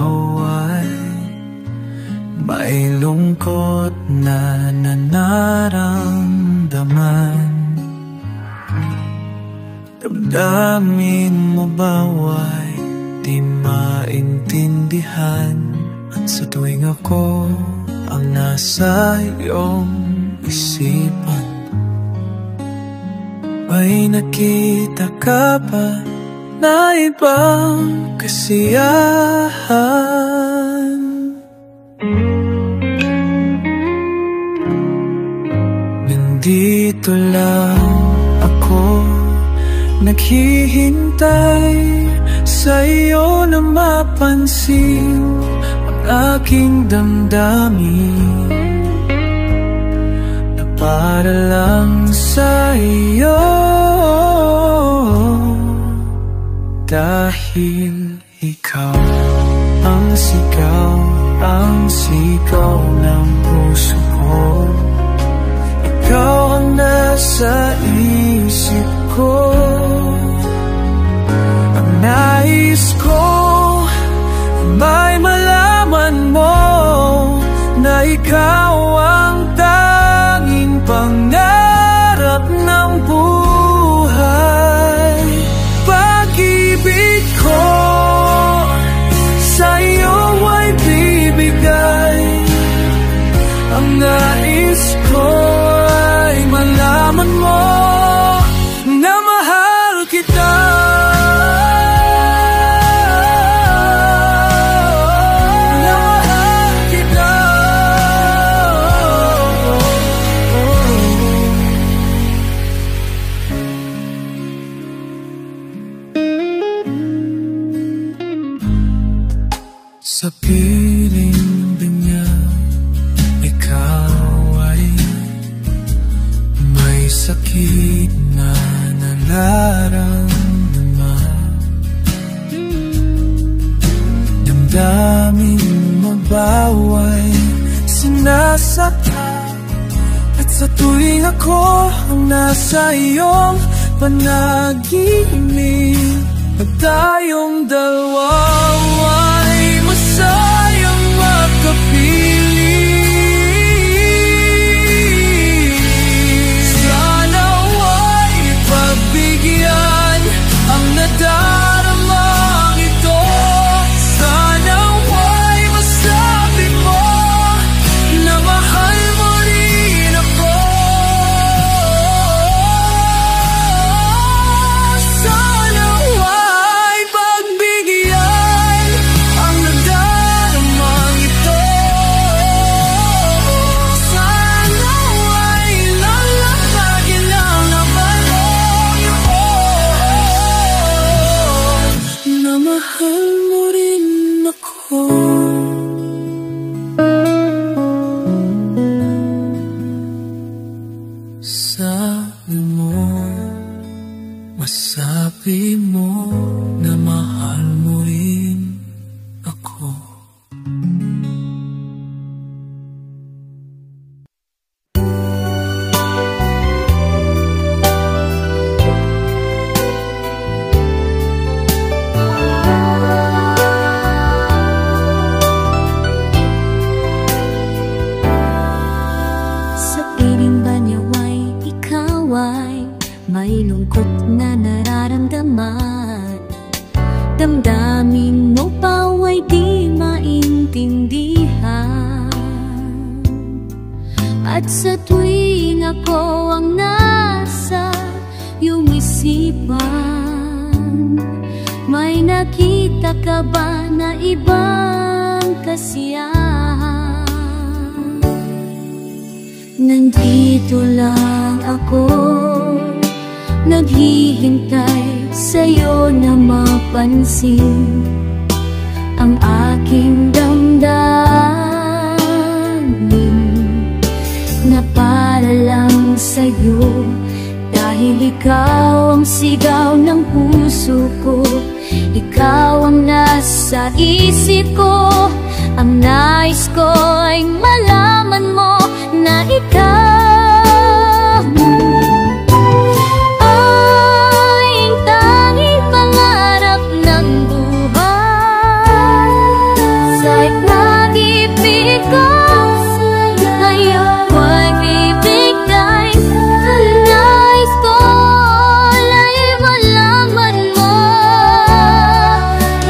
bawat may lungkot na nararamdaman. Damdamin mo bawat di maintindihan. At sa tuwing ako ang nasa iyong isipan, may nakita ka ba na ibang kasiyahan? Nandito lang ako, naghihintay sa'yo na mapansin ang aking damdamin, na para lang sa'yo. Dahil ikaw ang sigaw ng puso ko. Ikaw ang nasa isip ko. Ang nais ko may malaman mo na ikaw ang tanging pangarap ng buhay. Pag-ibig ko sa'yo ay bibigay. Ang nais ko ay malaman mo na mahal kita. Sa piling niya, ikaw ay may sakit na nararamdaman. Damdamin mo baway sinasaktan. At sa tuwing ako ang nasa iyong panaginip, at tayong dalawa ay masayang magkapiling. Sana ay pagbigyan ang nadaramang ito. Sana ay masabi mo na mahal mo rin ako. Sana ay pagbigyan ang nadaramang ito. Sana ay lalapagin lang naman mo na mahal mo rin ako. Sabi mo, masabi mo na mahal mo rin ako. Sa piling ba niya ay ikaw ay may lungkot na nararamdaman? Damdamin mo pa ay di maintindihan. At sa tuwing ako ang nasa iyong isipan, may nakita ka ba na ibang kasiyahan? Nandito lang ako, naghihintay sa'yo na mapansin ang aking damdamin, na para lang sa'yo. Dahil ikaw ang sigaw ng puso ko, ikaw ang nasa isip ko. Ang nais ko ay malaman mo na ikaw ay tanging pangarap ng buhay. pag-ibig ko sa'yo ay bibigay. Nais ko ay malaman mo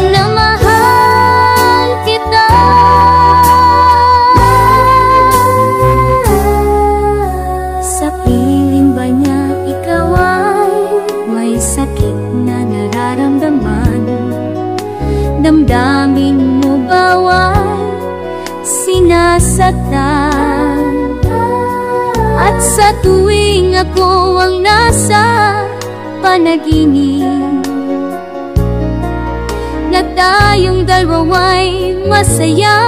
na mahal kita. Sa piling ba niya ikaw ay may sakit na nararamdaman? Damdamin mo ba ay sinasaktan? At sa tuwing ako ang nasa panaginip na tayong dalawa'y masaya,